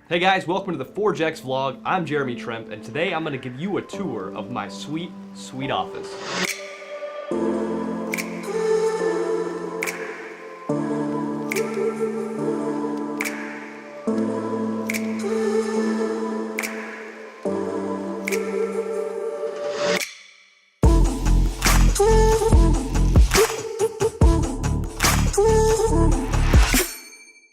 Hey guys, welcome to the ForgeX vlog. I'm Jeremy Tremp, and today I'm going to give you a tour of my sweet, sweet office.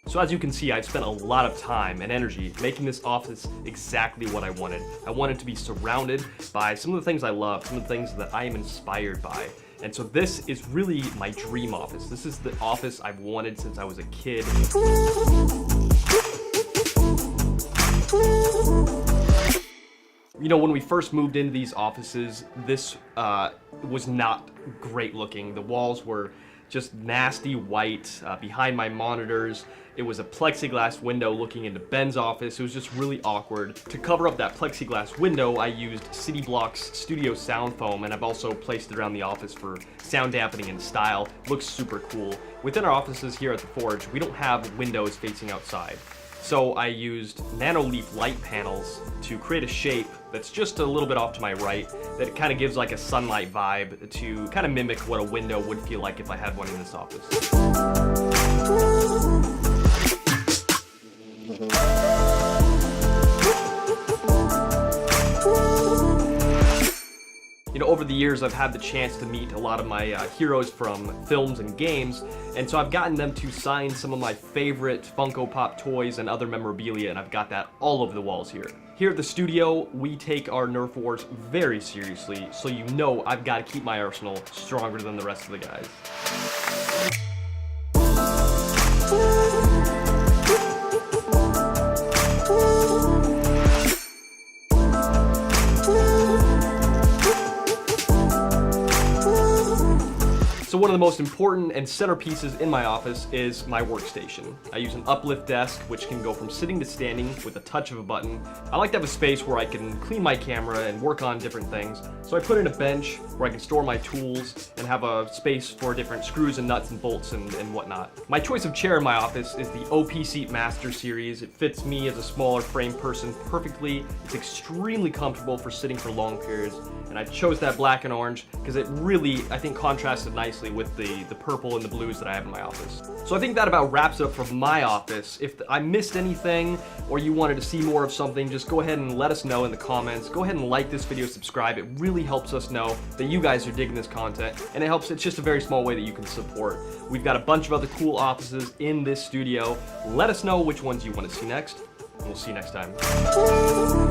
So as you can see, I've spent a lot of time and energy making this office exactly what I wanted. I wanted to be surrounded by some of the things I love, some of the things that I am inspired by. And so this is really my dream office. This is the office I've wanted since I was a kid. You know, when we first moved into these offices, this was not great looking. The walls were just nasty white behind my monitors. It was a plexiglass window looking into Ben's office. It was just really awkward. To cover up that plexiglass window, I used City Block's studio sound foam, and I've also placed it around the office for sound dampening and style. Looks super cool. Within our offices here at the Forge, we don't have windows facing outside. So I used nanoleaf light panels to create a shape that's just a little bit off to my right that kind of gives like a sunlight vibe to kind of mimic what a window would feel like if I had one in this office. You know, over the years, I've had the chance to meet a lot of my heroes from films and games, and so I've gotten them to sign some of my favorite Funko Pop toys and other memorabilia, and I've got that all over the walls here. Here at the studio, we take our Nerf wars very seriously, so you know I've got to keep my arsenal stronger than the rest of the guys. So one of the most important and centerpieces in my office is my workstation. I use an uplift desk, which can go from sitting to standing with a touch of a button. I like to have a space where I can clean my camera and work on different things. So I put in a bench where I can store my tools and have a space for different screws and nuts and bolts and whatnot. My choice of chair in my office is the OP Seat Master series. It fits me as a smaller frame person perfectly. It's extremely comfortable for sitting for long periods. And I chose that black and orange because it really, I think, contrasted nicely with the purple and the blues that I have in my office. So I think that about wraps up for my office. If I missed anything or you wanted to see more of something, just go ahead and let us know in the comments. Go ahead and like this video, subscribe. It really helps us know that you guys are digging this content, and it's just a very small way that you can support. We've got a bunch of other cool offices in this studio. Let us know which ones you want to see next, and we'll see you next time.